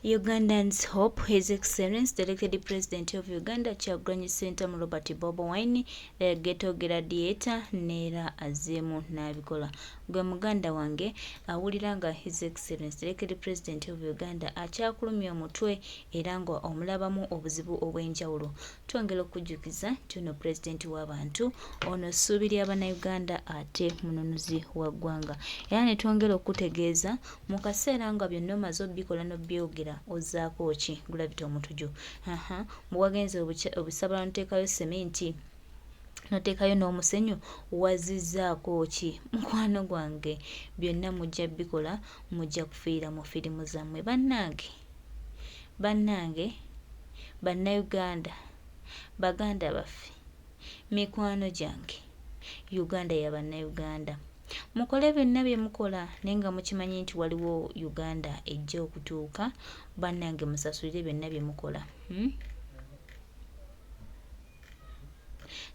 Ugandans hope His Excellency the elected President of Uganda Kyakoze Ssenkubuge Robert Bobi Wine Ghetto Gladiator neera azzeemu n'abikola. Gwe muganda wange awulira nga His Excellency the elected President of Uganda akyakulumya omutwe era nga omulabamu obuzibu obw'enjawulo. Twongera okujjukiza nti ono Pulezidenti w'abantu, ono ssuubi ly'Abannayuganda ate mununuzi wa ggwanga. Era ne twongera okutegeeza mu kaseera nga byonna omaze obbikola n'obyogera ozzaako ki gulabita omutuju. Bwewagenze obisabala noteekayo sementi noteekayo n'omusenyu wazizzaako ki? Mukwano gwange byonna mujja bikola, mujja kufiira mu firimu zammwe. Bannange Bannayuganda, baganda baffe, mikwano gyange, Uganda ya Bannayuganda. Mukole byonna bye mukola naye nga mukimanyi nti waliwo Uganda ejja okutuuka. Bannange musasulire byonna bye mukola.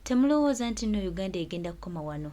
Temulowooza nti nno Uganda egenda kukoma wano.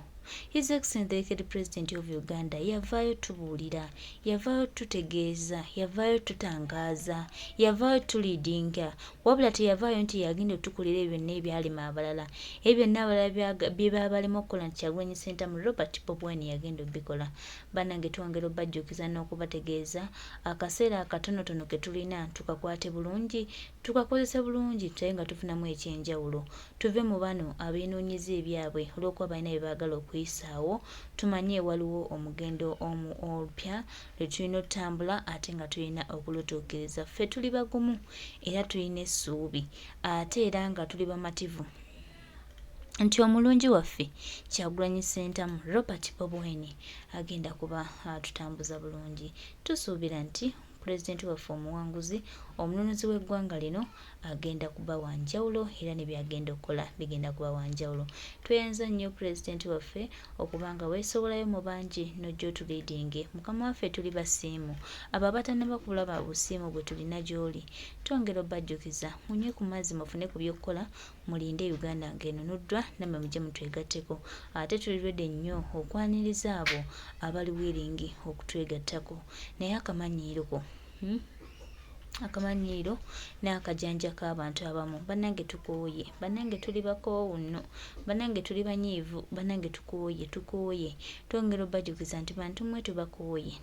His Excellency the elected President of Uganda yavaayo tubuulira, yavaayo tutegeeza, yavaayo tutangaaza, yavaayo tuliidinga, wabula teyavaayo nti yagenda otukolera ebyo byonna ebyalema abalala. Ebyo byonna abalala bye baabalema okukola nti Kyakoze Ssenkubuge Robert Bobi Wine yagenda obikola. Bannange twongera obbajjukiza n'okubategeeza akaseera akatonotono ke tulina tukakwate bulungi, tukakozese bulungi tulabe nga tufunamu ekyenjawulo. Tuve mu bano abeenuunyiza ebyabwe olw'okuba balina bye baagala okuyisaawo. Tumanye waliwo omugendo olupya lwe tulina otutambula ate nga tulina okulutuukiriza. Ffe tuli bagumu era tulina essuubi ate era nga tuli bamativu nti omulungi waffe Kyakoze Ssenkubuge Robert Bobi Wine agenda kuba atutambuza bulungi. Tusuubira nti Pulezidenti waffe omuwanguzi omununuzi w'eggwanga lino agenda kuba wanjawulo era ne byagenda okukola bigenda kuba wanjawulo. Tweyanza nnyo Pulezidenti waffe okubanga weesobolayo mu bangi n'ojja otuliidinge. Mukama waffe tuli basiimu, abo abatannaba kulaba busiimu bwe tulina gy'oli. Twongera obbajjukiza munywe ku mazzi mufune ku by'okukola, mulinde Uganda ng'enunuddwa nammwe mujje mutwegatteko. Ate tuli ready nnyo okwaniriza abo abali wiringi okutwegattako. Naye akamanyiiro n'akajanja k'abantu abamu bannange tukooye, bannange tuli bakoowu nno, bannange tuli banyiivu, bannange tukooye. Twongera obbajjukiza nti bantu mmwe tukooye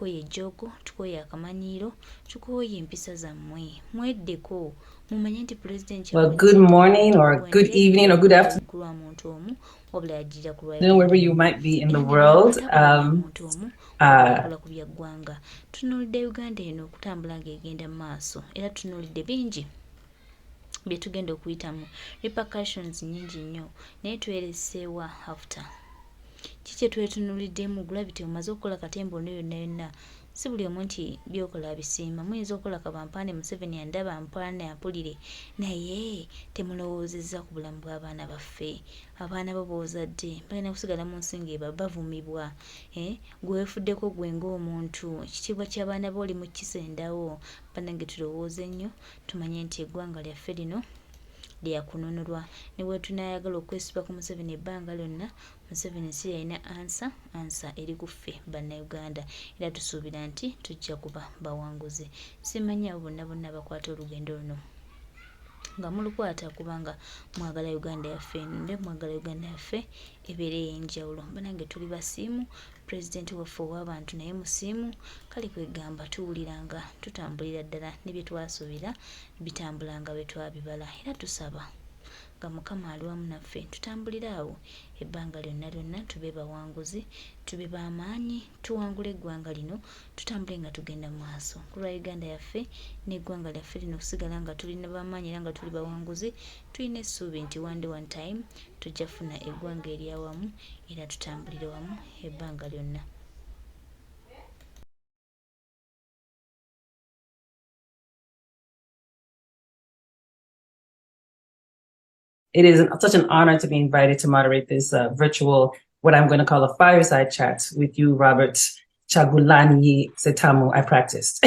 ejjoogo, tukooye akamanyiiro, tukooye empisa zammwe. Mweddeko mumanye nti Pulezidenti Well, good morning or good evening or good afternoon, wherever you might be in the world. Ku byaggwanga tunuulidde Uganda eno okutambula ng'egenda mu maaso era tunuulidde bingi bye tugenda okuyitamu, repercussions nnyingi nnyo naye twereseewa after. Kiki twetunuuliddemu? Gravity omaze okukola katembo yonna yonna, si buli omu nti byokola abisiima. Muyinza okukola kabampaane Museveni andaba ampaane ampulire, naye temulowoozezza ku bulamu bw'abaana baffe. Abaana bo b'ozadde balina kusigala mu nsi ng'eba bavumibwa. Gwe weefuddeko gwe ng'omuntu, ekitiibwa ky'abaana bo oli mu kisendawo. Bannange tulowooze nnyo tumanye nti eggwanga lyaffe lino lyakununulwa. Ne bwe tunaayagala okwesiba ku Museveni ebbanga lyonna, Museveni si yalina ansa eri ku ffe Bannayuganda era tusuubira nti tujja kuba bawanguzi. Simanyi abo bonna abakwata olugendo luno nga mulukwata kubanga mwagala Uganda yaffe ennunde, mwagala Uganda yaffe ebeere ey'enjawulo. Bannange tuli basiimu, Pulezidenti waffe ow'abantu naye musiimu. Kale kwegamba tuwuliranga tutambulira ddala ne bye twasuubira bitambulanga bwe twabibala era tusaba nga Mukama ali wamu naffe tutambulire awo ebbanga lyonna tube bawanguzi, tube b'amaanyi, tuwangule eggwanga lino, tutambule nga tugenda mu maaso. Ku lwa Uganda yaffe n'eggwanga lyaffe lino okusigala nga tulina b'amaanyi era nga tuli bawanguzi, tulina essuubi nti one day one time tujja kufuna eggwanga eryawamu era tutambulire wamu ebbanga lyonna. It is such an honor to be invited to moderate this virtual, what I'm going to call a fireside chat with you, Robert Kyakoze Ssenkubuge. I practiced.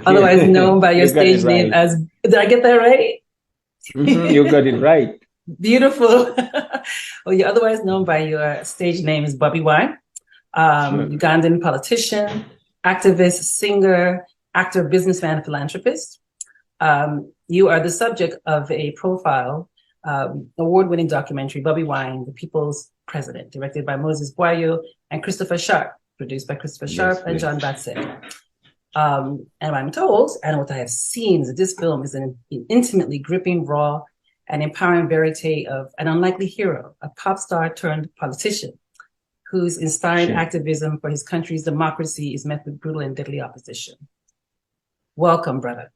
Otherwise known by your stage name as, did I get that right? You got it right. Beautiful. Well, you're otherwise known by your stage name is Bobi Wine, Ugandan politician, activist, singer, actor, businessman, philanthropist. You are the subject of a profile, award-winning documentary, Bobi Wine, The People's President, directed by Moses Boyo and Christopher Sharp, produced by Christopher Sharp and John Batsek. And I'm told, and what I have seen, is that this film is an intimately gripping, raw, and empowering verite of an unlikely hero, a pop star turned politician, whose inspiring activism for his country's democracy is met with brutal and deadly opposition. Welcome, brother,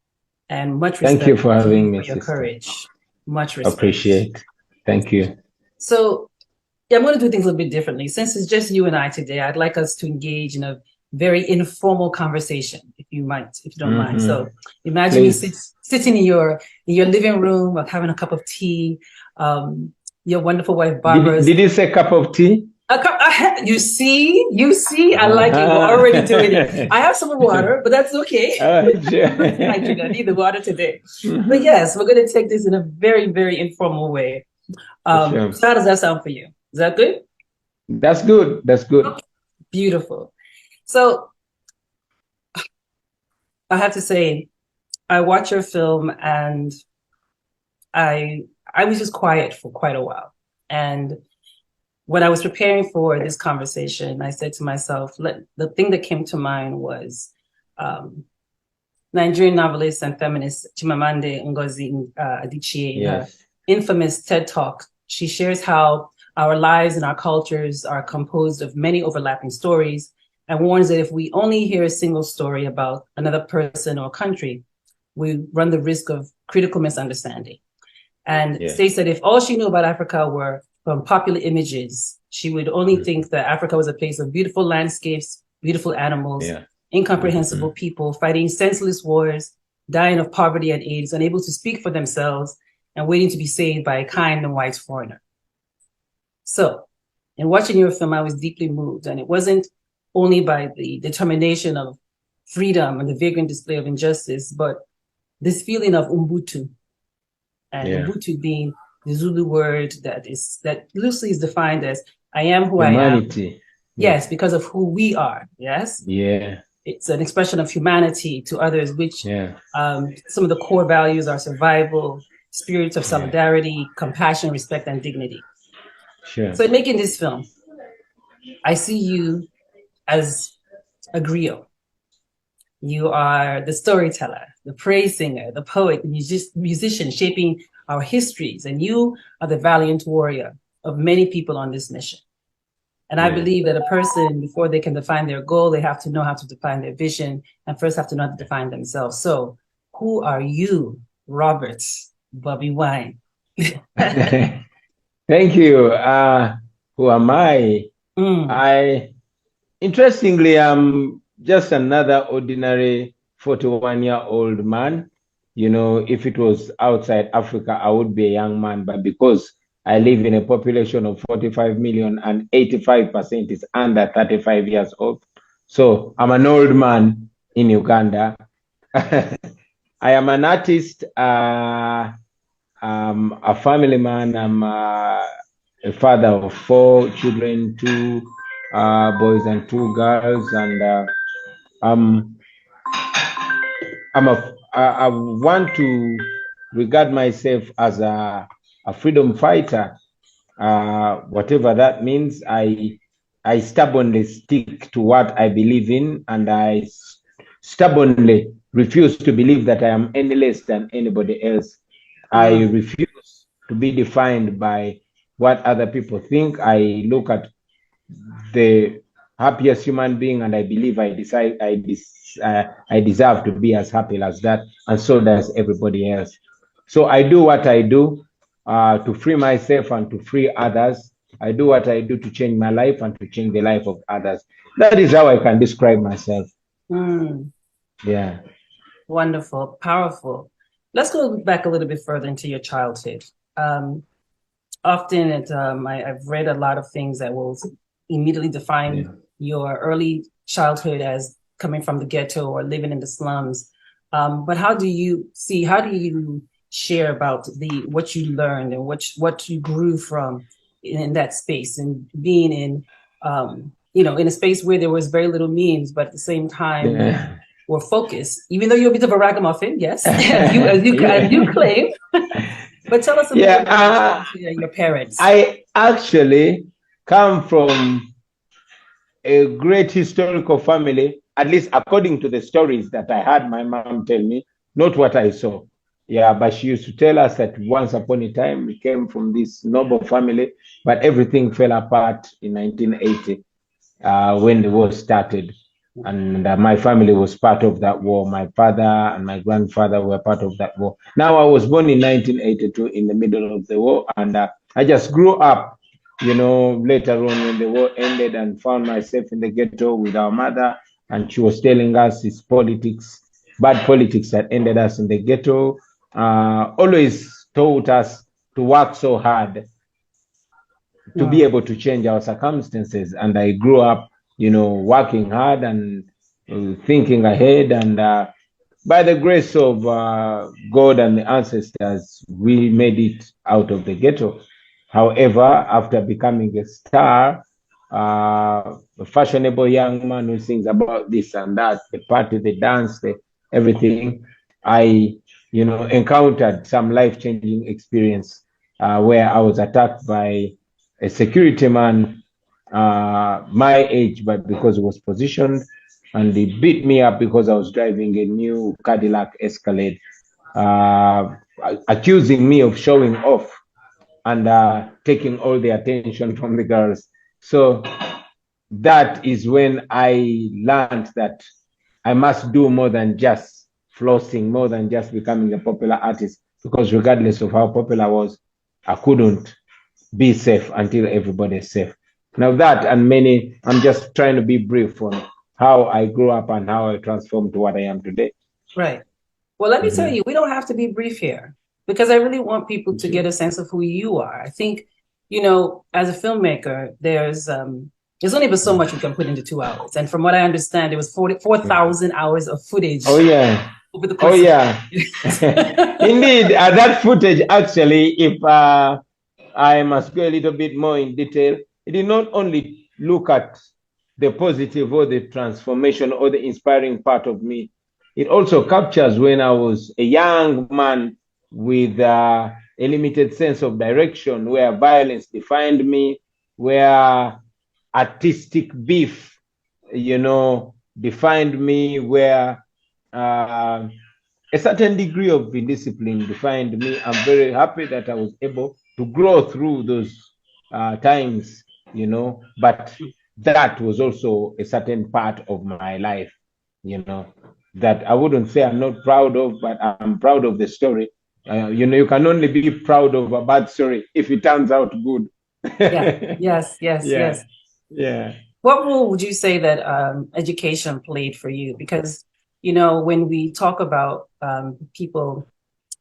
and much respect. Thank you for having me, for your sister. courage. Much respect. Appreciate. Thank you. So, yeah, I'm going to do things a little bit differently. Since it's just you and I today, I'd like us to engage in a very informal conversation, if you don't mind. So, imagine you sitting in your living room, or having a cup of tea. Your wonderful wife Barbara. Did you say cup of tea? You see, I like it. We're already doing it. I have some water, but that's okay. I need the water today. But yes, we're going to take this in a very, very informal way. So how does that sound for you? Is that good? That's good. That's good. Okay. Beautiful. So I have to say, I watched your film and I was just quiet for quite a while. And when I was preparing for this conversation, I said to myself, the thing that came to mind was Nigerian novelist and feminist Chimamanda Ngozi Adichie, her infamous TED Talk. She shares how our lives and our cultures are composed of many overlapping stories, and warns that if we only hear a single story about another person or country, we run the risk of critical misunderstanding. And states that if all she knew about Africa were from popular images, she would only think that Africa was a place of beautiful landscapes, beautiful animals, incomprehensible people fighting senseless wars, dying of poverty and AIDS, unable to speak for themselves, and waiting to be saved by a kind and white foreigner. So, in watching your film, I was deeply moved, and it wasn't only by the determination of freedom and the vagrant display of injustice, but this feeling of Ubuntu, and Ubuntu being the Zulu word that loosely is defined as "I am who humanity. I am." Yes, because of who we are. Yes. Yeah. It's an expression of humanity to others, which some of the core values are survival, spirits of solidarity, compassion, respect, and dignity. Sure. So in making this film, I see you as a griot. You are the storyteller, the praise singer, the poet, the musician shaping our histories, and you are the valiant warrior of many people on this mission. And I believe that a person, before they can define their goal, they have to know how to define their vision, and first have to know how to define themselves. So who are you, Robert Bobi Wine? Thank you. Who am I? Interestingly, I'm just another ordinary 41-year-old man. You know, if it was outside Africa, I would be a young man, but because I live in a population of 45 million and 85% is under 35 years old. So I'm an old man in Uganda. I am an artist, a family man. I'm a father of 4 children, 2 boys and 2 girls, and I want to regard myself as a freedom fighter, whatever that means. I stubbornly stick to what I believe in, and I stubbornly refuse to believe that I am any less than anybody else. I refuse to be defined by what other people think. I look at the happiest human being, and I believe I deserve to be as happy as that, and so does everybody else. So I do what I do to free myself and to free others. I do what I do to change my life and to change the life of others. That is how I can describe myself. Yeah. Wonderful, powerful. Let's go back a little bit further into your childhood. Often I've read a lot of things that will immediately define your early childhood as coming from the ghetto or living in the slums. But how do you share about what you learned and what you grew from in that space, and being in you know, in a space where there was very little means, but at the same time, were focused. Even though you're a bit of a ragamuffin, yes, as you claim. But tell us a little about your parents. I actually come from a great historical family, at least according to the stories that I had my mom tell me, not what I saw. Yeah, but she used to tell us that once upon a time we came from this noble family, but everything fell apart in 1980 when the war started. And my family was part of that war. My father and my grandfather were part of that war. Now, I was born in 1982 in the middle of the war, and I just grew up, you know, later on when the war ended, and found myself in the ghetto with our mother, and she was telling us it's politics, bad politics that ended us in the ghetto. Always taught us to work so hard to be able to change our circumstances. And I grew up, you know, working hard and thinking ahead. And by the grace of God and the ancestors, we made it out of the ghetto. However, after becoming a star, a fashionable young man who sings about this and that, the party, the dance, the everything, I, you know, encountered some life-changing experience where I was attacked by a security man my age, but because he was positioned, and he beat me up because I was driving a new Cadillac Escalade, accusing me of showing off and taking all the attention from the girls. So that is when I learned that I must do more than just flossing, more than just becoming a popular artist, because regardless of how popular I was, I couldn't be safe until everybody's safe. Now that and many, I'm just trying to be brief on how I grew up and how I transformed to what I am today. Right. Well, let me tell you, we don't have to be brief here, because I really want people to get a sense of who you are. I think, you know, as a filmmaker, there's only but so much you can put into 2 hours. And from what I understand, it was 4,000 hours of footage. Oh, yeah. Over the course Indeed, that footage, actually, if I must go a little bit more in detail, it did not only look at the positive or the transformation or the inspiring part of me, it also captures when I was a young man with a limited sense of direction, where violence defined me, where artistic beef, you know, defined me, where a certain degree of indiscipline defined me. I'm very happy that I was able to grow through those times, you know, but that was also a certain part of my life, you know, that I wouldn't say I'm not proud of, but I'm proud of the story. You know, you can only be proud of a bad story if it turns out good. Yes. What role would you say that education played for you? Because, you know, when we talk about people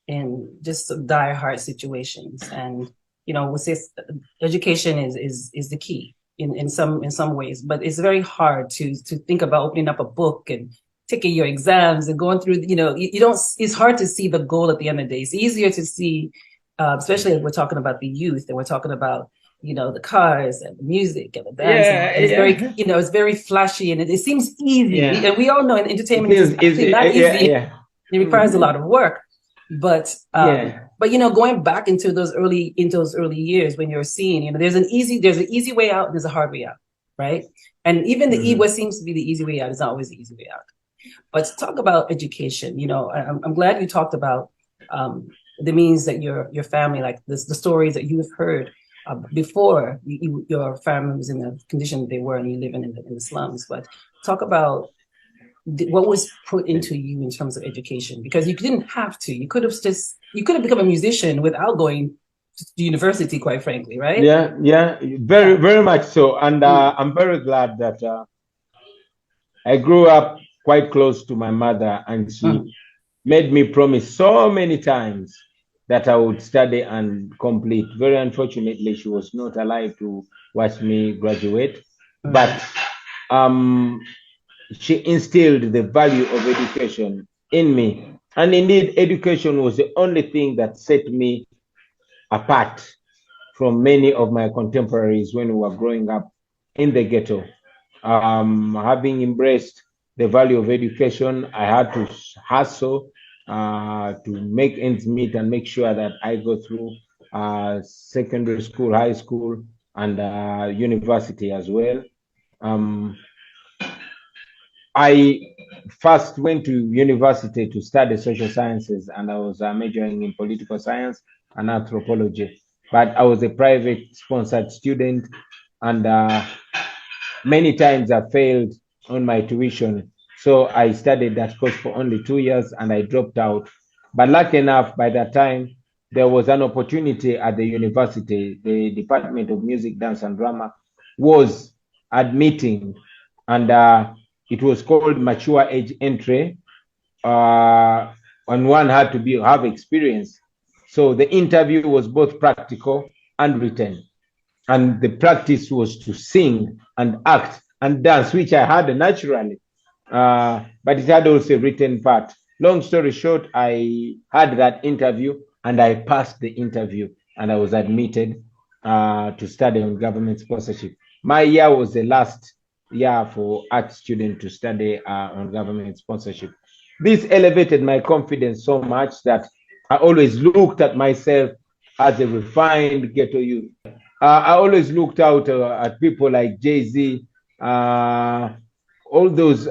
in just dire hard situations, and, you know, we say education is the key in some ways, but it's very hard to think about opening up a book and taking your exams and going through, you know, you don't, it's hard to see the goal at the end of the day. It's easier to see, especially if we're talking about the youth and we're talking about, you know, the cars and the music and the dance. And it's very, you know, it's very flashy, and it seems easy. And we all know in entertainment it's not easy. It requires a lot of work. But you know, going back into those early years when you're seeing, you know, there's an easy way out, and there's a hard way out, right? And even what seems to be the easy way out is not always the easy way out. But to talk about education, you know, I'm glad you talked about the means that your family, like the stories that you've heard before your family was in the condition that they were, and you living in the slums. But talk about what was put into you in terms of education, because you didn't have to. You could have become a musician without going to university, quite frankly, right? Very much so. And I'm very glad that I grew up quite close to my mother, and she made me promise so many times that I would study and complete. Very unfortunately, she was not alive to watch me graduate, but she instilled the value of education in me. And indeed, education was the only thing that set me apart from many of my contemporaries when we were growing up in the ghetto. having embraced the value of education, I had to hustle to make ends meet and make sure that I go through secondary school, high school, and university as well. I first went to university to study social sciences, and I was majoring in political science and anthropology. But I was a private sponsored student, and many times I failed on my tuition. So I studied that course for only 2 years and I dropped out. But lucky enough, by that time, there was an opportunity at the university. The Department of Music, Dance and Drama was admitting, and it was called mature age entry, and one had to have experience. So the interview was both practical and written. And the practice was to sing and act and dance, which I had naturally, but it had also a written part. Long story short, I had that interview and I passed the interview and I was admitted to study on government sponsorship. My year was the last year for art students to study on government sponsorship. This elevated my confidence so much that I always looked at myself as a refined ghetto youth. I always looked out at people like Jay-Z, all those,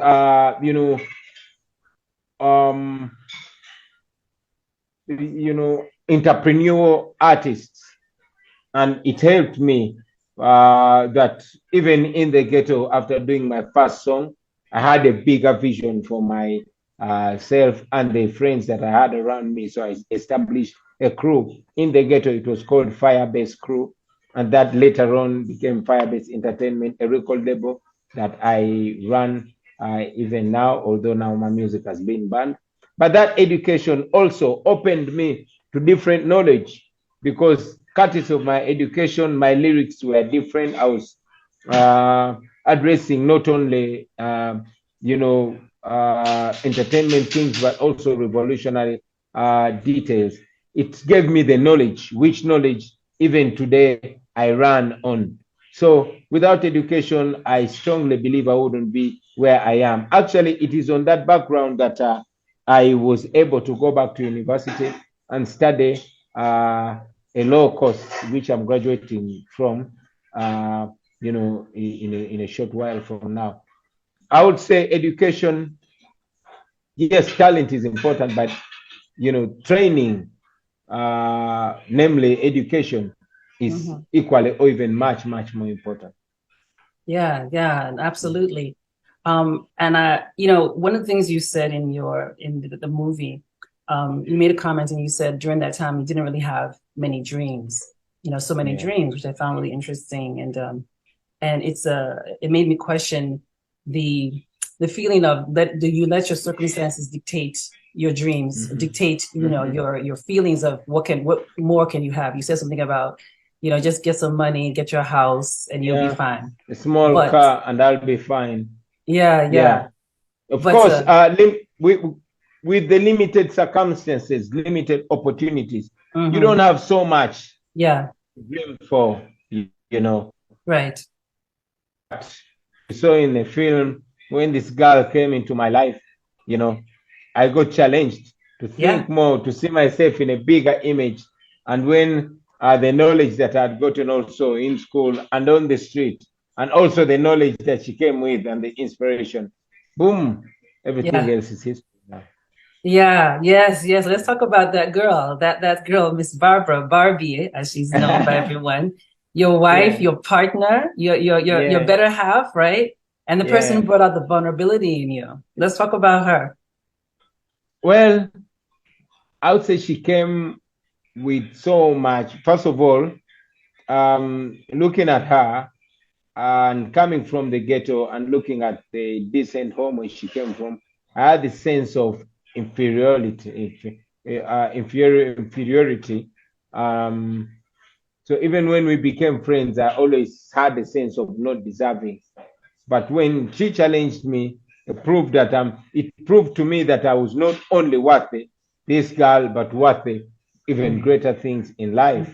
entrepreneurial artists, and it helped me that even in the ghetto, after doing my first song, I had a bigger vision for myself and the friends that I had around me. So I established a crew in the ghetto. It was called Firebase Crew, and that later on became Firebase Entertainment, a record label that I run even now, although now my music has been banned. But that education also opened me to different knowledge, because courtesy of my education, my lyrics were different. I was addressing not only entertainment things, but also revolutionary details. It gave me the knowledge, which knowledge even today I run on. So without education, I strongly believe I wouldn't be where I am. Actually, it is on that background that I was able to go back to university and study a law course, which I'm graduating from, in a short while from now. I would say education, yes, talent is important, but, training, namely education, is equally or even much, much more important. Yeah, absolutely. And one of the things you said in the movie, you made a comment and you said during that time you didn't really have many dreams, so many dreams, which I found really interesting. And it made me question the feeling of do you let your circumstances dictate your dreams, dictate, your feelings of what more can you have? You said something about, just get some money, get your house, and you'll be fine. A small car, and I'll be fine. Yeah. Of course, with the limited circumstances, limited opportunities, you don't have so much. Yeah. To dream for, Right. So in the film, when this girl came into my life, I got challenged to think more, to see myself in a bigger image. And when the knowledge that I had gotten also in school and on the street, and also the knowledge that she came with and the inspiration, boom, everything else is history now. Yeah, yes. Let's talk about that girl, that girl, Miss Barbie, as she's known by everyone. Your wife, your partner, your better half, right? And the person who brought out the vulnerability in you. Let's talk about her. Well, I would say she came with so much. First of all, looking at her and coming from the ghetto and looking at the decent home where she came from, I had the sense of inferiority. So even when we became friends, I always had a sense of not deserving. But when she challenged me, it proved to me that I was not only worthy this girl, but worthy even greater things in life.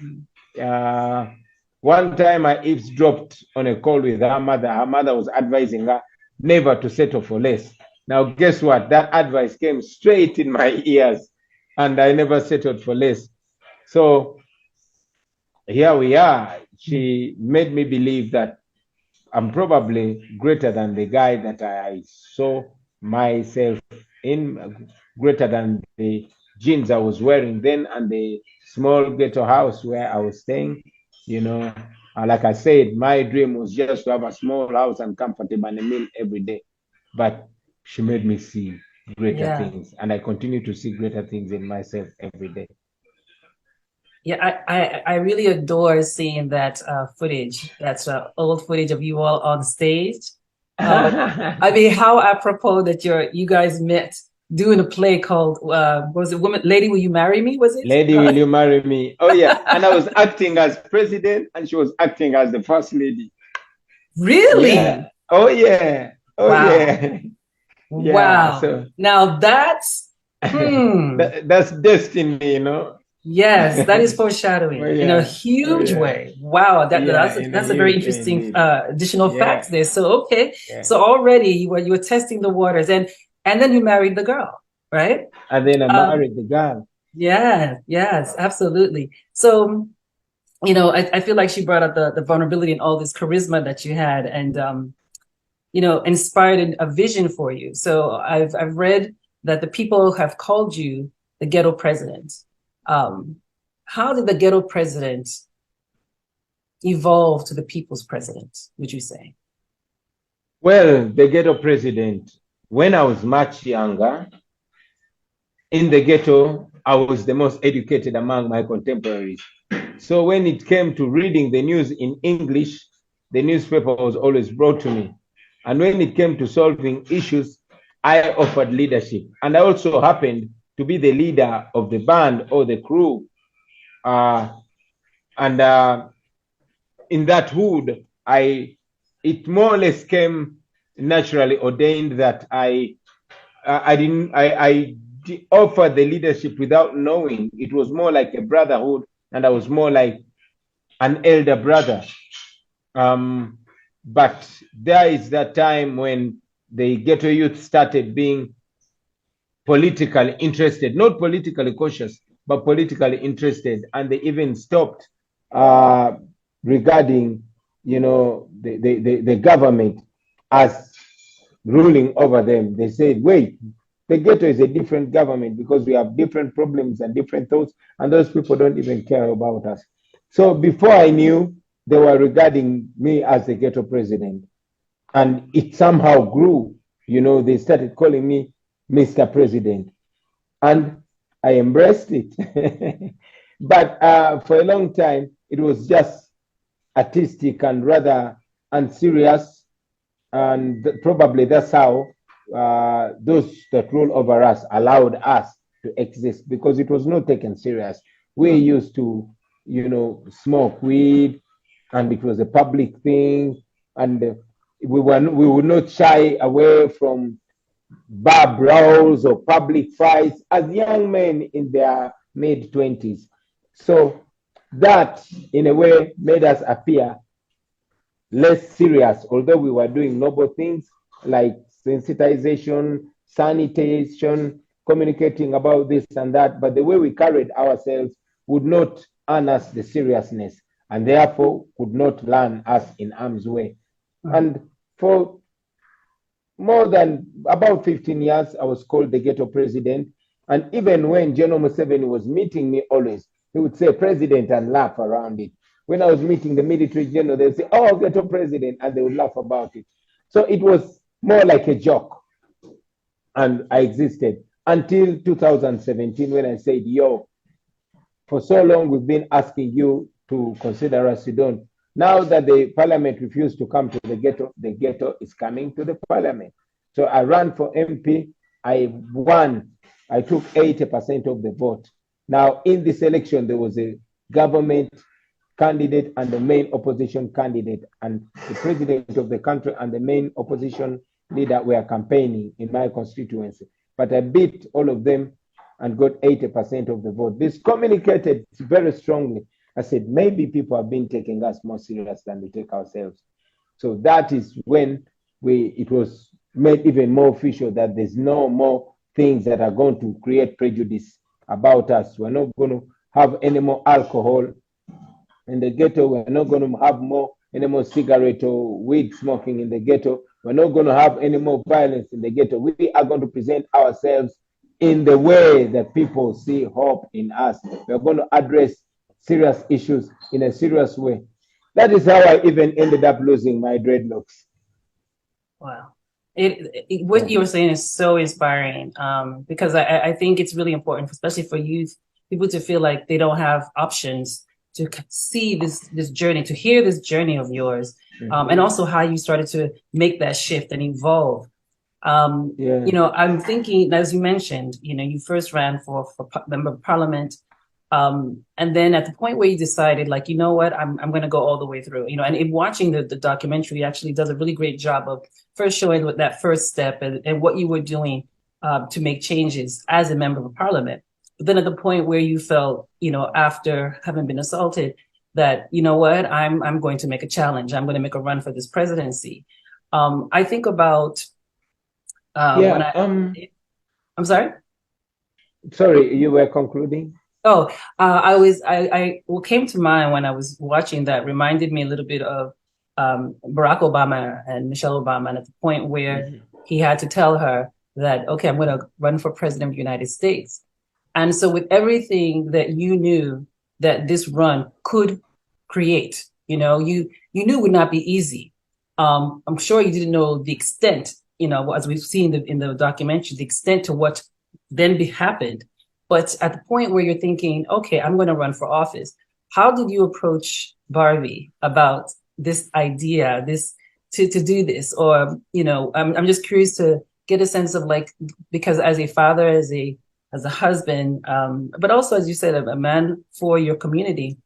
One time I eavesdropped on a call with her mother. Her mother was advising her never to settle for less. Now, guess what? That advice came straight in my ears, and I never settled for less. So here we are. She made me believe that I'm probably greater than the guy that I saw myself in, greater than the jeans I was wearing then and the small ghetto house where I was staying. You know, like I said, my dream was just to have a small house and comfortable and a meal every day. But she made me see greater things, and I continue to see greater things in myself every day. Yeah, I really adore seeing that footage. That's old footage of you all on stage. I mean, how apropos that you guys met doing a play called was it Lady Will You Marry Me? Was it Lady Will You Marry Me? Oh yeah, and I was acting as president, and she was acting as the first lady. Really? Yeah. Oh yeah. Oh wow. Yeah. Wow. So now that's that's destiny, you know. Yes, that is foreshadowing in a huge way. Wow, that's a very interesting additional fact there. So okay, so already you were testing the waters, and then you married the girl, right? And then I married the girl. Yeah, yes, absolutely. So, you know, I feel like she brought up the vulnerability and all this charisma that you had, and you know, inspired a vision for you. So I've read that the people have called you the ghetto president. How did the ghetto president evolve to the people's president, would you say? Well, the ghetto president, when I was much younger, in the ghetto, I was the most educated among my contemporaries. So when it came to reading the news in English, the newspaper was always brought to me. And when it came to solving issues, I offered leadership. And I also happened to be the leader of the band or the crew. In that hood, it more or less came naturally ordained that I offered the leadership without knowing. It was more like a brotherhood, and I was more like an elder brother. But there is that time when the ghetto youth started being politically interested, not politically cautious, but politically interested, and they even stopped regarding, you know, the government as ruling over them. They said, wait, the ghetto is a different government because we have different problems and different thoughts, and those people don't even care about us. So before I knew, they were regarding me as the ghetto president, and it somehow grew. You know, they started calling me Mr. President, and I embraced it. But for a long time, it was just artistic and rather unserious, and probably that's how those that rule over us allowed us to exist, because it was not taken serious. We used to, you know, smoke weed, and it was a public thing, and we would not shy away from bar brawls or public fights as young men in their mid-20s. So that, in a way, made us appear less serious, although we were doing noble things like sensitization, sanitation, communicating about this and that, but the way we carried ourselves would not earn us the seriousness, and therefore could not land us in harm's way. And for more than about 15 years, I was called the ghetto president. And even when General Museveni was meeting me always, he would say president and laugh around it. When I was meeting the military general, they would say, oh, ghetto president, and they would laugh about it. So it was more like a joke. And I existed until 2017, when I said, yo, for so long we've been asking you to consider us, you don't. Now that the parliament refused to come to the ghetto is coming to the parliament. So I ran for MP, I won, I took 80% of the vote. Now in this election, there was a government candidate and the main opposition candidate, and the president of the country and the main opposition leader were campaigning in my constituency. But I beat all of them and got 80% of the vote. This communicated very strongly I said, maybe people have been taking us more serious than we take ourselves. So that is when it was made even more official that there's no more things that are going to create prejudice about us. We're not going to have any more alcohol in the ghetto. We're not going to have any more cigarette or weed smoking in the ghetto. We're not going to have any more violence in the ghetto. We are going to present ourselves in the way that people see hope in us. We're going to address serious issues in a serious way. That is how I even ended up losing my dreadlocks. Wow. What you were saying is so inspiring, because I think it's really important, especially for youth, people to feel like they don't have options, to see this journey, to hear this journey of yours, and also how you started to make that shift and evolve. You know, I'm thinking, as you mentioned, you know, you first ran for member of parliament, and then at the point where you decided, like, you know what, I'm going to go all the way through, you know, and in watching the documentary actually does a really great job of first showing what that first step and what you were doing to make changes as a member of parliament. But then at the point where you felt, you know, after having been assaulted, that, you know what, I'm going to make a challenge. I'm going to make a run for this presidency. I think about I'm sorry. Sorry, you were concluding. Oh, what came to mind when I was watching that reminded me a little bit of Barack Obama and Michelle Obama, and at the point where he had to tell her that, okay, I'm going to run for president of the United States. And so with everything that you knew that this run could create, you know, you knew would not be easy. I'm sure you didn't know the extent, you know, as we've seen in the documentary, the extent to what then happened. But at the point where you're thinking, okay, I'm going to run for office, how did you approach Barbie about this idea, to do this? Or, you know, I'm just curious to get a sense of, like, because as a father, as a husband, but also, as you said, a man for your community,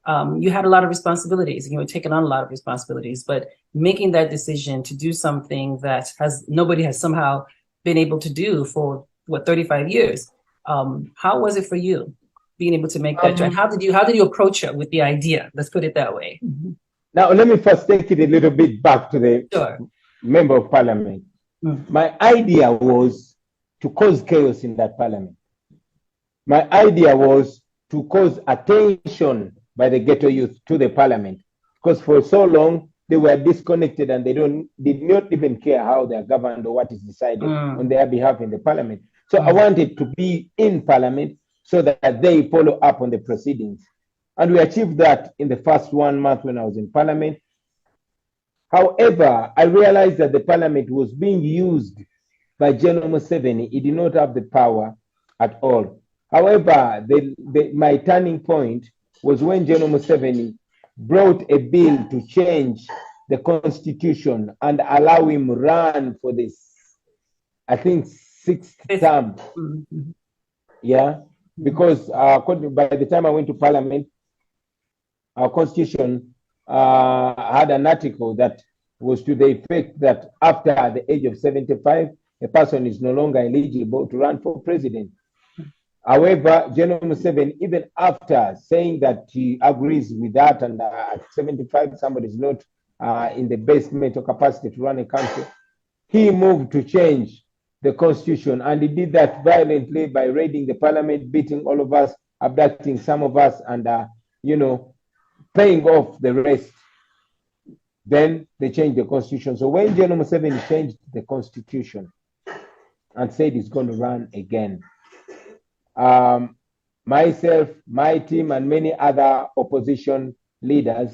you had a lot of responsibilities and you were taking on a lot of responsibilities, but making that decision to do something that nobody has somehow been able to do for 35 years. How was it for you being able to make that choice? How did you approach it with the idea? Let's put it that way. Now, let me first take it a little bit back to the member of parliament. My idea was to cause chaos in that parliament. My idea was to cause attention by the ghetto youth to the parliament, because for so long they were disconnected and did not even care how they are governed or what is decided on their behalf in the parliament. So I wanted to be in parliament so that they follow up on the proceedings. And we achieved that in the first 1 month when I was in parliament. However, I realized that the parliament was being used by General Museveni. He did not have the power at all. However, my turning point was when General Museveni brought a bill to change the constitution and allow him run for this, I think, 6th term. Yeah, because by the time I went to parliament, our constitution had an article that was to the effect that after the age of 75, a person is no longer eligible to run for president. However, General Museveni, even after saying that he agrees with that, and at 75, somebody is not in the best mental capacity to run a country, he moved to change the constitution, and he did that violently by raiding the parliament, beating all of us, abducting some of us, and paying off the rest. Then they changed the constitution. So when General Museveni changed the constitution and said he's going to run again, myself, my team, and many other opposition leaders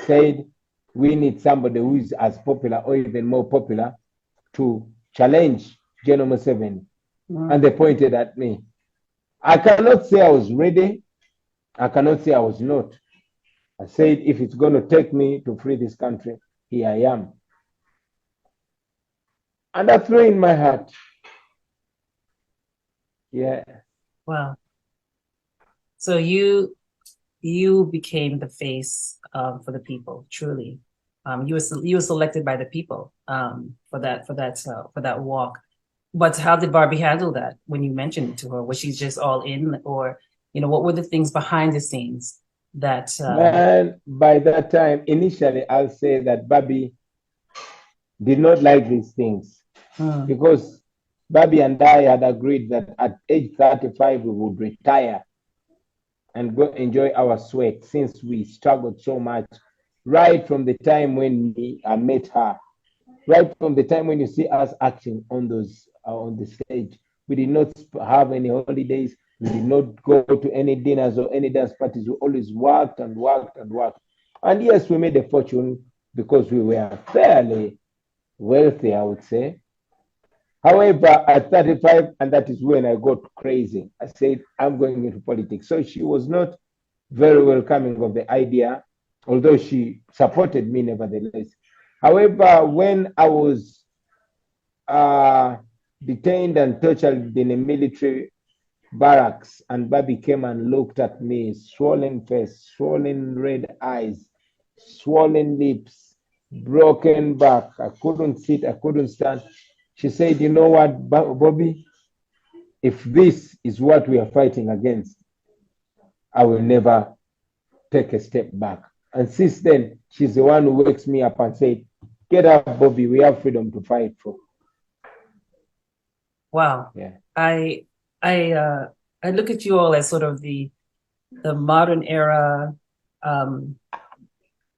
said we need somebody who is as popular or even more popular to challenge General Museveni. And they pointed at me. I cannot say I was ready. I cannot say I was not. I said, if it's going to take me to free this country, here I am. And I threw in my heart. Yeah. Wow. So you became the face for the people, truly. You were selected by the people for that walk. But how did Barbie handle that when you mentioned it to her? Was she just all in, or what were the things behind the scenes that Man, by that time, initially, I'll say that Bobby did not like these things because Bobby and I had agreed that at age 35 we would retire and go enjoy our sweat since we struggled so much right from the time when I met her, right from the time when you see us acting on those on the stage. We did not have any holidays. We did not go to any dinners or any dance parties. We always worked and worked and worked. And yes, we made a fortune because we were fairly wealthy, I would say. However, at 35, and that is when I got crazy, I said, I'm going into politics. So she was not very welcoming of the idea, although she supported me nevertheless. However, when I was detained and tortured in a military barracks, and Bobby came and looked at me, swollen face, swollen red eyes, swollen lips, broken back. I couldn't sit, I couldn't stand. She said, you know what, Bobby, if this is what we are fighting against, I will never take a step back. And since then, she's the one who wakes me up and said, get up, Bobby, we have freedom to fight for. Wow. Yeah. I look at you all as sort of the modern era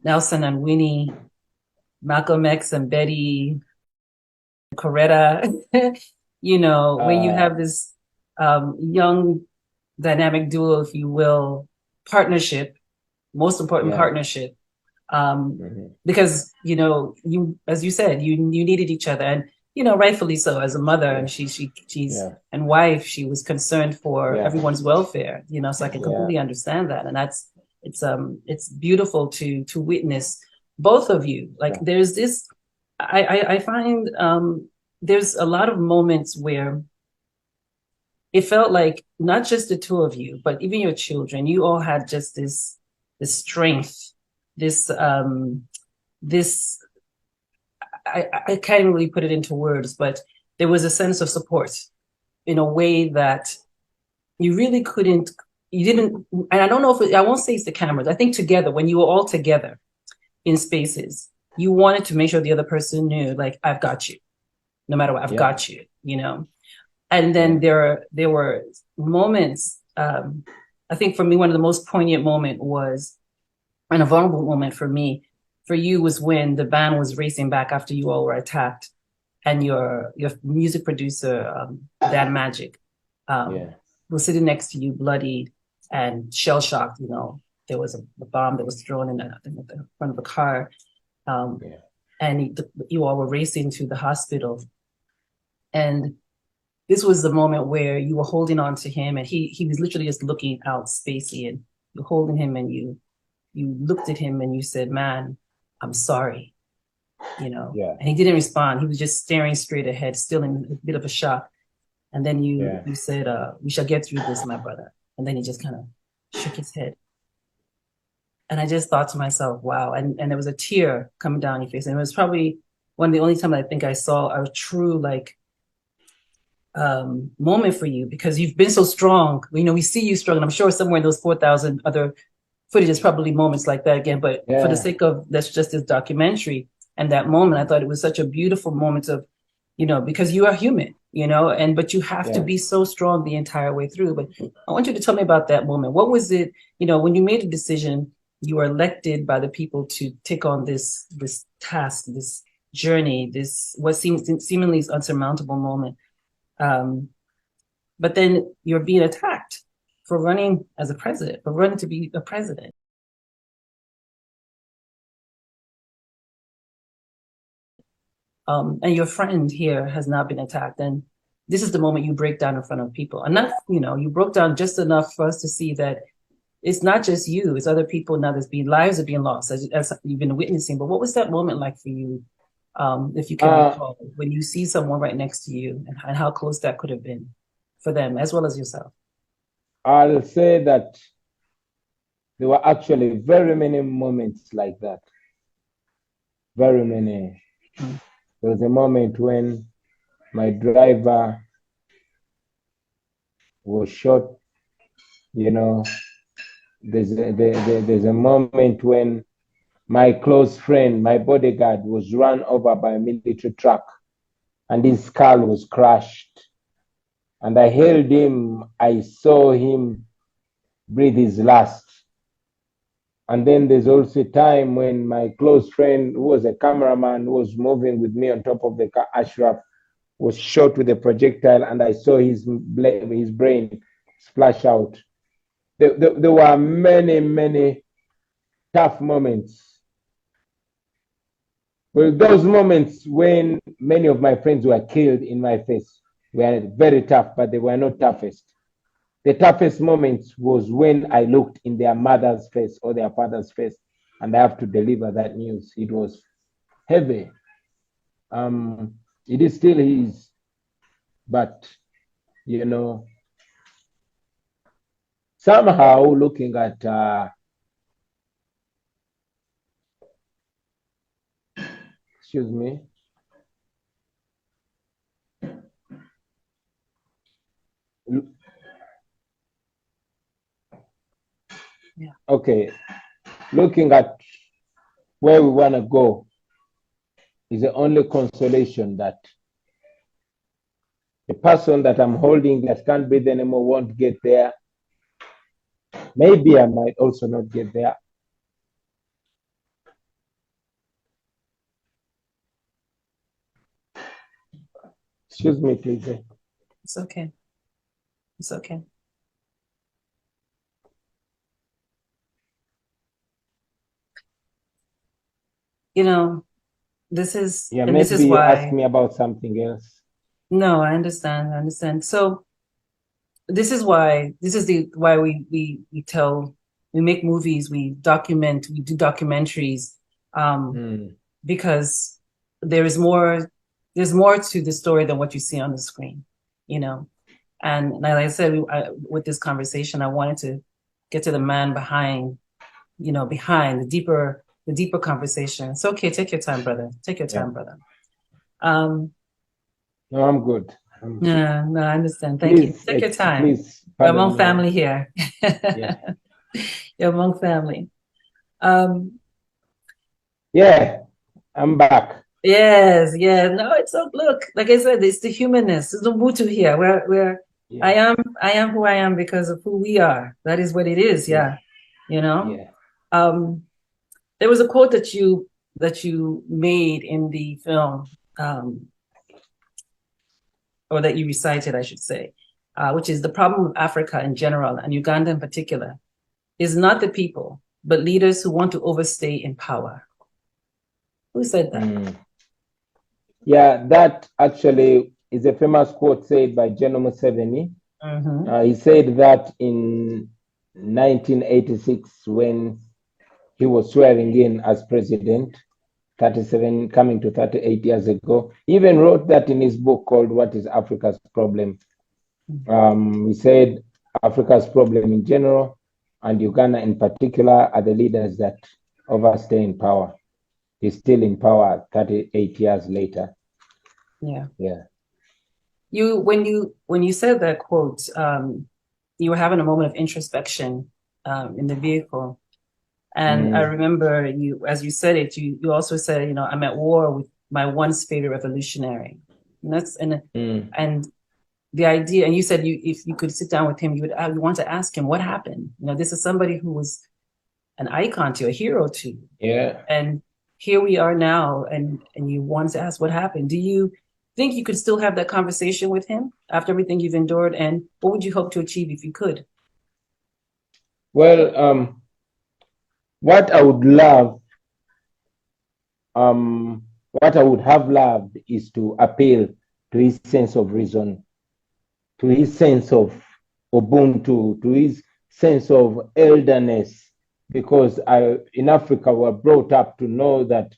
Nelson and Winnie, Malcolm X and Betty, Coretta, you know, when you have this young dynamic duo, if you will, partnership, most important partnership, because, you know, you, as you said, you needed each other, and, you know, rightfully so, as a mother and she's and wife, she was concerned for everyone's welfare, you know, so I can completely understand that. And it's beautiful to witness both of you. Like there's this, I find there's a lot of moments where it felt like not just the two of you, but even your children, you all had just this strength, this I can't really put it into words, but there was a sense of support in a way that you really couldn't, you didn't, and I don't know if I won't say it's the cameras. I think together, when you were all together in spaces, you wanted to make sure the other person knew, like, I've got you, no matter what, I've got you, you know? And then there were moments, I think for me, one of the most poignant moment was, and a vulnerable moment for me, for you, was when the band was racing back after you all were attacked, and your music producer, Dan Magic, was sitting next to you, bloodied and shell-shocked. You know, there was a bomb that was thrown in the front of a car, and you all were racing to the hospital. And this was the moment where you were holding on to him, and he was literally just looking out spacey, and you're holding him, and you looked at him and you said, man, I'm sorry, you know? And he didn't respond. He was just staring straight ahead, still in a bit of a shock. And then you said, we shall get through this, my brother. And then he just kind of shook his head. And I just thought to myself, wow. And there was a tear coming down your face. And it was probably one of the only times I think I saw a true, like, moment for you, because you've been so strong. You know, we see you strong, and I'm sure somewhere in those 4,000 other footage is probably moments like that again, but for the sake of, that's just this documentary and that moment, I thought it was such a beautiful moment of, you know, because you are human, you know, but you have to be so strong the entire way through. But I want you to tell me about that moment. What was it, you know, when you made a decision, you were elected by the people to take on this task, this journey, this what seems seemingly is unsurmountable moment. But then you're being attacked for running as a president, for running to be a president. And your friend here has not been attacked. And this is the moment you break down in front of people. And not, you know, you broke down just enough for us to see that it's not just you, it's other people now lives are being lost, as you've been witnessing. But what was that moment like for you, if you can recall, when you see someone right next to you, and how close that could have been for them, as well as yourself? I'll say that there were actually very many moments like that. Very many. There was a moment when my driver was shot, you know, there's a moment when my close friend, my bodyguard, was run over by a military truck and his skull was crushed. And I held him, I saw him breathe his last. And then there's also a time when my close friend, who was a cameraman, who was moving with me on top of the car, Ashraf, was shot with a projectile, and I saw his brain splash out. There were many tough moments. Well, those moments when many of my friends were killed in my face were very tough, but they were not toughest. The toughest moments was when I looked in their mother's face or their father's face, and I have to deliver that news. It was heavy. It is still his, but you know, somehow looking at excuse me. Yeah. Okay, looking at where we want to go is the only consolation that the person that I'm holding that can't breathe anymore won't get there. Maybe I might also not get there. Excuse me, please. It's okay. It's okay. You know, this is, Yeah, and maybe this is you why. ask me about something else. No, I understand. So this is why, why we make movies, we document, we do documentaries, because there's more to the story than what you see on the screen, you know. And like I said, with this conversation, I wanted to get to the man behind, behind the deeper conversation. It's okay. Take your time, brother. Take your time, brother. No, I'm good. No, I understand. Thank you. Take your time. Please, you're among family here. Yeah. You're among family. Yeah, I'm back. Yes. No, it's so, look, like I said, it's the humanness. It's the Ubuntu here. Yeah. I am who I am because of who we are. That is what it is. Yeah. You know? Yeah. There was a quote that you made in the film, or that you recited, I should say, which is the problem of Africa in general and Uganda in particular is not the people, but leaders who want to overstay in power. Who said that? Yeah, that actually is a famous quote said by General Museveni. He said that in 1986 when he was swearing in as president, 37 coming to 38 years ago. He even wrote that in his book called What is Africa's Problem? He said Africa's problem in general and Uganda in particular are the leaders that overstay in power. He's still in power 38 years later. Yeah. When you said that quote, you were having a moment of introspection in the vehicle. And I remember you, as you said it, you also said, I'm at war with my once favorite revolutionary. And the idea, and you said if you could sit down with him, you want to ask him what happened. This is somebody who was an icon to you, a hero to you. Yeah. And here we are now, and you want to ask what happened. Do you think you could still have that conversation with him after everything you've endured? And what would you hope to achieve if you could? Well, what I would have loved is to appeal to his sense of reason, to his sense of Ubuntu, to his sense of elderness, because in Africa we're brought up to know that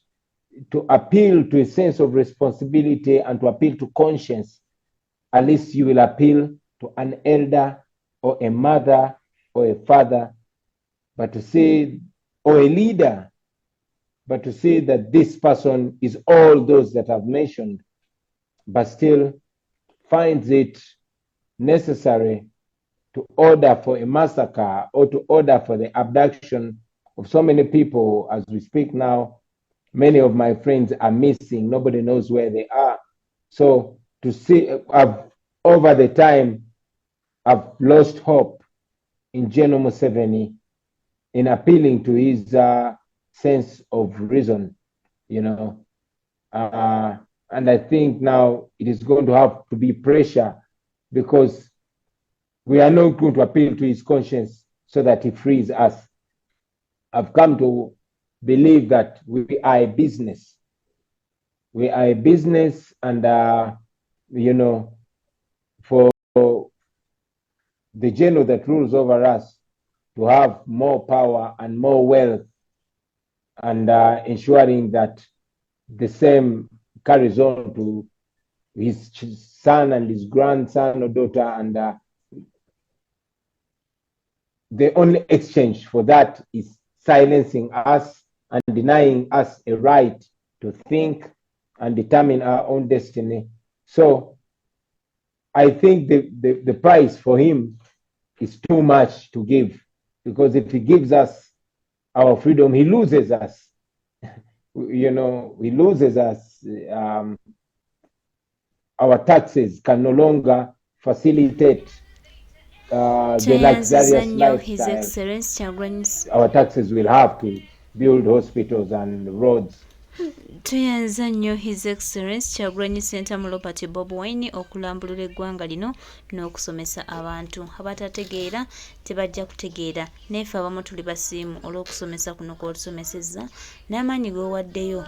to appeal to a sense of responsibility and to appeal to conscience, at least you will appeal to an elder or a mother or a father, but to say, or a leader, but to say that this person is all those that I've mentioned, but still finds it necessary to order for a massacre or to order for the abduction of so many people. As we speak now, many of my friends are missing. Nobody knows where they are. So to see, over the time, I've lost hope in General Museveni in appealing to his sense of reason, you know. And I think now it is going to have to be pressure, because we are not going to appeal to his conscience so that he frees us. I've come to believe that we are a business. We are a business, and, you know, for the general that rules over us to have more power and more wealth, and ensuring that the same carries on to his son and his grandson or daughter, and the only exchange for that is silencing us and denying us a right to think and determine our own destiny. So I think the price for him is too much to give, because if he gives us our freedom, he loses us. You know, he loses us. Our taxes can no longer facilitate the luxurious lifestyle. Our taxes will have to build hospitals and roads. Tuyanza nnyo His Excellency Kyagulanyi Ssentamu Robert Bobi Wine okulambulula eggwanga lino n'okusomesa abantu. Abatategeera tebajja kutegeera, neefe abamu tuli basiimu olw'okusomesa kuno kw'otusomesezza n'amaanyi g'owaddeyo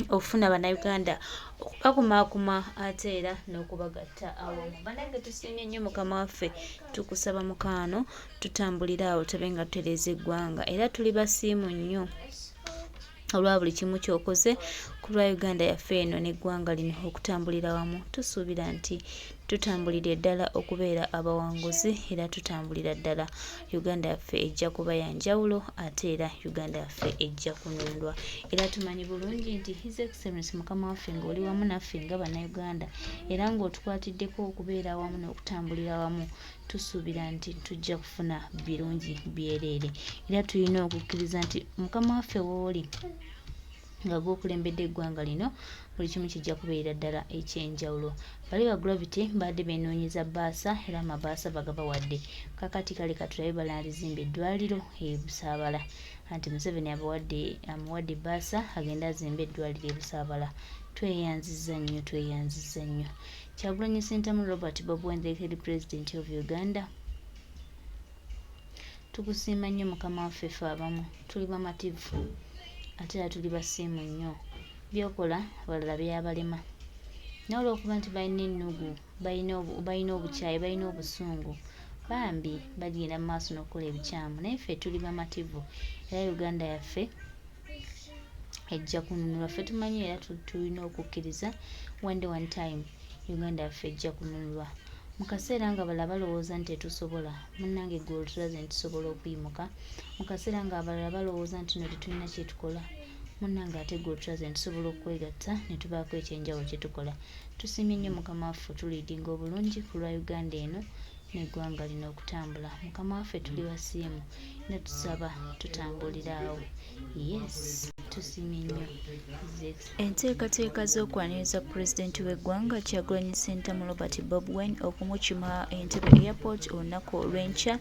okufuna bannayuganda okubakumaakuma ate era n'okubagatta awamu. Bannange tusiimye nnyo mukama waffe, tukusaba mukaano tutambulire awo tube nga tutereeza eggwanga, era tuli basiimu nnyo olwa buli kimu ky'okoze ku lwa Uganda yaffe eno n'eggwanga lino okutambulira wamu. Tusuubira nti tutambulira ddala okubeera abawanguzi, era tutambulira ddala Uganda yaffe ejja kuba ya njawulo, ate era Uganda yaffe ejja kunundwa. Era tumanyi bulungi nti His Excellency mukama waffe ng'oli wamu naffe nga bannayuganda, era ng'otukwatiddeko okubeera awamu n'okutambulira wamu, tusuubira nti tujja kufuna birungi byereere. Era tulina okukkiriza nti mukama waffe w'oli nga gw'okulembedde eggwanga lino, buli kimu kijja kubeera ddala ekyenjawulo. Bali ba Gravity badde beenoonyeza bbaasa, era amabaasa bagabawadde. Kakati kale katulabe balalizimba eddwaliro e Busaabala, anti Museveni amuwadde bbaasa agenda azimba eddwaliro e Busaabala. Tweyanzizza nnyo, tweyanzizza nnyo. Kyagulanyi Ssentamu Robert Bobi Wine, the President of Uganda. Tukusiima nnyo mukama waffe, ffe abamu tuli bamativu ate era tuli basiimu nnyo. Byokola balala byabalema, naye olw'okuba nti balina ennugu, balina obukyayi, balina obusungu, bambi bagenda mu maaso n'okukola ebikyamu, naye ffe tuli bamativu, era Uganda yaffe ejja kununulwa. Ffe tumanyi era tulina okukkiriza one time Uganda yaffe ejja kununulwa. Mu kaseera nga balala balowooza nti tetusobola, munnange gwe olutulaze nti tusobola okuyimuka. Mu kaseera nga abalala balowooza nti no tetulina kye tukola, munnange ate gwe olutulaze nti tusobola okwegatta ne tubaako ekyenjawulo kye tukola. Tusiimye nnyo mukama waffe tuliidinga obulungi ku lwa Uganda eno n'eggwanga lino okutambula. Mukama waffe tuli basiimu, ne tusaba tutambulira awo. Yes, tusiimye nnyo. Enteekateeka z'okwaniriza pulezidenti w'eggwanga Kyagulanyi Ssentamu Robert Bobi Wine okumukima Entebbe Airport olunaku olw'enkya